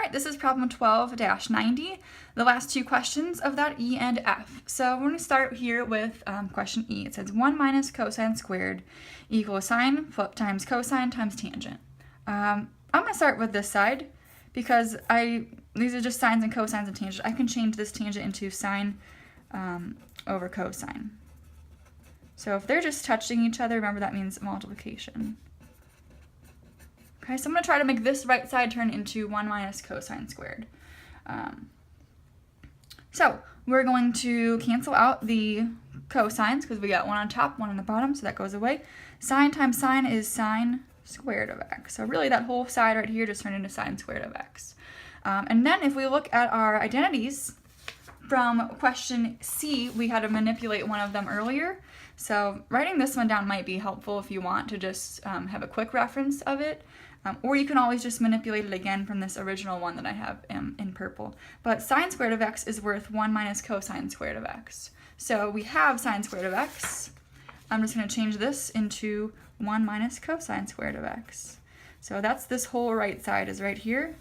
right, this is problem 12-90, the last two questions of that E and F. So we're going to start here with question E. It says 1 minus cosine squared equals sine times cosine times tangent. I'm going to start with this side because these are just sines and cosines and tangent. I can change this tangent into sine over cosine. So if they're just touching each other, remember that means multiplication. Okay, so I'm going to try to make this right side turn into 1 minus cosine squared. So we're going to cancel out the cosines because we got one on top, one on the bottom, so that goes away. Sine times sine is sine squared of x. So really that whole side right here just turned into sine squared of x. And then if we look at our identities from question C, we had to manipulate one of them earlier. So writing this one down might be helpful if you want to just have a quick reference of it. Or you can always just manipulate it again from this original one that I have in purple. But sine squared of x is worth 1 minus cosine squared of x. So we have sine squared of x. I'm just going to change this into 1 minus cosine squared of x. So that's this whole right side is right here.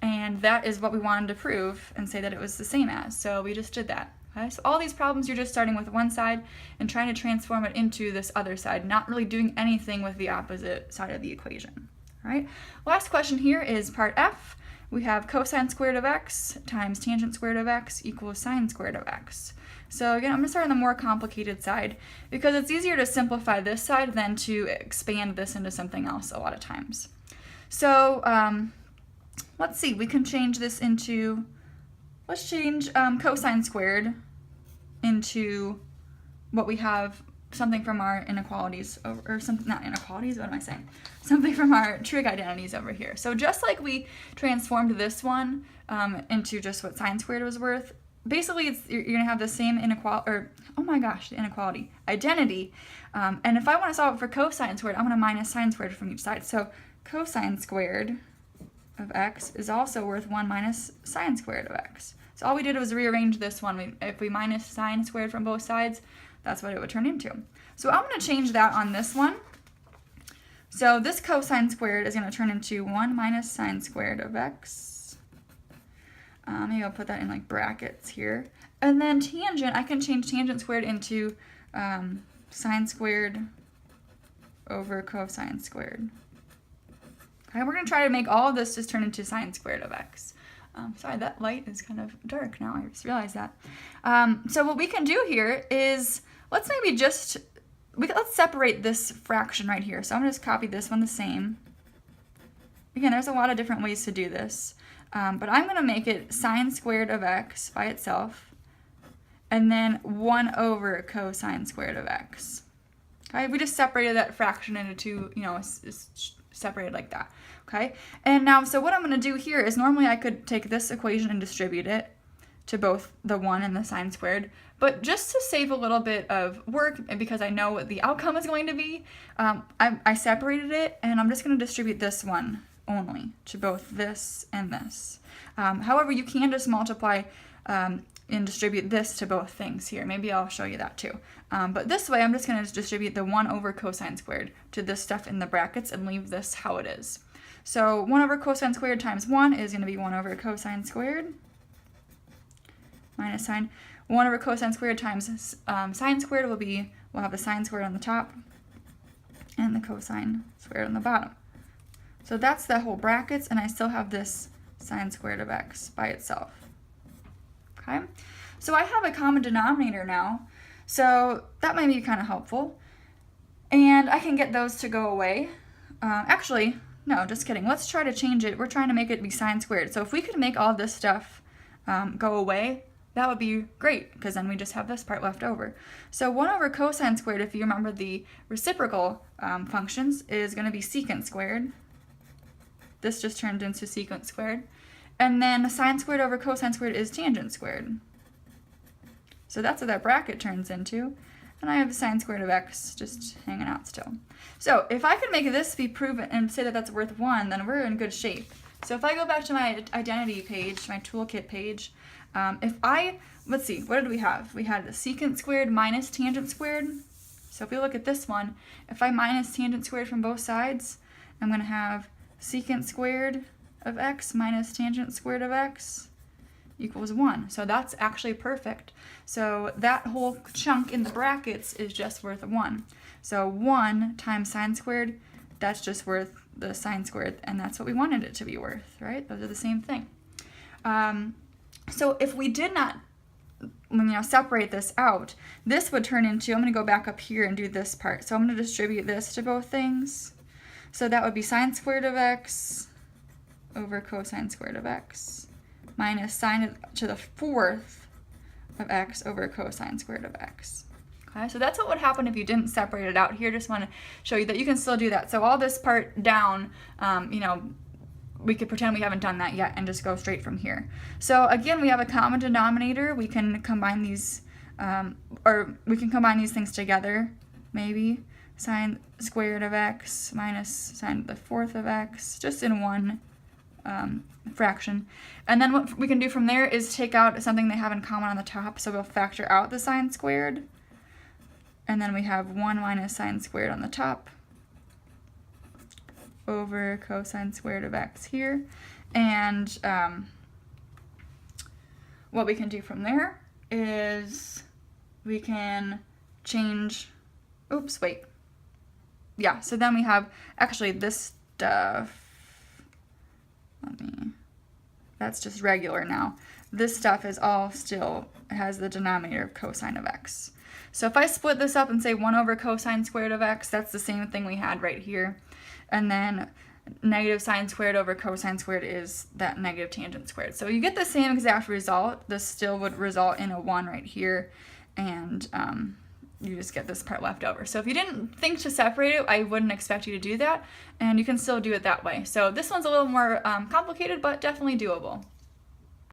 And that is what we wanted to prove and say that it was the same as. So we just did that. Okay? So all these problems, you're just starting with one side and trying to transform it into this other side, not really doing anything with the opposite side of the equation. All right, last question here is part F. We have cosine squared of x times tangent squared of x equals sine squared of x. So again, I'm going to start on the more complicated side because it's easier to simplify this side than to expand this into something else a lot of times. So let's see, we can change this into, let's change cosine squared into what we have, something from our inequalities, or something, not inequalities, what am I saying? Something from our trig identities over here. So just like we transformed this one into just what sine squared was worth, basically you're gonna have the same inequality, or oh my gosh, the inequality, identity. And if I wanna solve it for cosine squared, I'm gonna minus sine squared from each side. So cosine squared of x is also worth 1 minus sine squared of x. So all we did was rearrange this one. If we minus sine squared from both sides, that's what it would turn into. So I'm going to change that on this one. So this cosine squared is going to turn into 1 minus sine squared of x. Maybe I'll put that in like brackets here. And then tangent, I can change tangent squared into sine squared over cosine squared. Okay, we're going to try to make all of this just turn into sine squared of x. Sorry, that light is kind of dark now. I just realized that. So what we can do here is, let's maybe just, let's separate this fraction right here. So I'm going to just copy this one the same. Again, there's a lot of different ways to do this. But I'm going to make it sine squared of x by itself. And then 1 over cosine squared of x. Okay, we just separated that fraction into two, it's separated like that. Okay, and now, so what I'm going to do here is normally I could take this equation and distribute it to both the 1 and the sine squared, but just to save a little bit of work, and because I know what the outcome is going to be, I separated it, and I'm just going to distribute this one only to both this and this. However, you can just multiply and distribute this to both things here. Maybe I'll show you that too. But this way, I'm just going to distribute the 1 over cosine squared to this stuff in the brackets and leave this how it is. So 1 over cosine squared times 1 is going to be 1 over cosine squared minus sine. 1 over cosine squared times sine squared will be, we'll have the sine squared on the top and the cosine squared on the bottom. So that's the whole brackets, and I still have this sine squared of x by itself. Okay, so I have a common denominator now, so that might be kind of helpful. And I can get those to go away. Actually, no, just kidding. Let's try to change it. We're trying to make it be sine squared. So if we could make all this stuff go away, that would be great, because then we just have this part left over. So 1 over cosine squared, if you remember the reciprocal functions, is going to be secant squared. This just turned into secant squared. And then sine squared over cosine squared is tangent squared. So that's what that bracket turns into. And I have the sine squared of x just hanging out still. So if I could make this be proven and say that that's worth 1, then we're in good shape. So if I go back to my identity page, my toolkit page, let's see, what did we have? We had the secant squared minus tangent squared. So if we look at this one, if I minus tangent squared from both sides, I'm going to have secant squared of x minus tangent squared of x equals 1. So that's actually perfect. So that whole chunk in the brackets is just worth 1. So 1 times sine squared, that's just worth the sine squared, and that's what we wanted it to be worth, right? Those are the same thing. So if we did not separate this out, this would turn into, I'm going to go back up here and do this part. So I'm going to distribute this to both things. So that would be sine squared of x over cosine squared of x minus sine to the 4th of x over cosine squared of x. Okay, so that's what would happen if you didn't separate it out here. Just want to show you that you can still do that. So all this part down, we could pretend we haven't done that yet and just go straight from here. So again, we have a common denominator. We can combine these, things together, maybe. Sine squared of x minus sine to the 4th of x, just in one fraction. And then what we can do from there is take out something they have in common on the top. So we'll factor out the sine squared. And then we have 1 minus sine squared on the top over cosine squared of x here. And what we can do from there is we can change, so then we have actually this stuff. That's just regular now. This stuff is all still has the denominator of cosine of x. So if I split this up and say 1 over cosine squared of x, that's the same thing we had right here. And then negative sine squared over cosine squared is that negative tangent squared. So you get the same exact result. This still would result in a 1 right here, and you just get this part left over. So if you didn't think to separate it, I wouldn't expect you to do that, and you can still do it that way. So this one's a little more complicated, but definitely doable.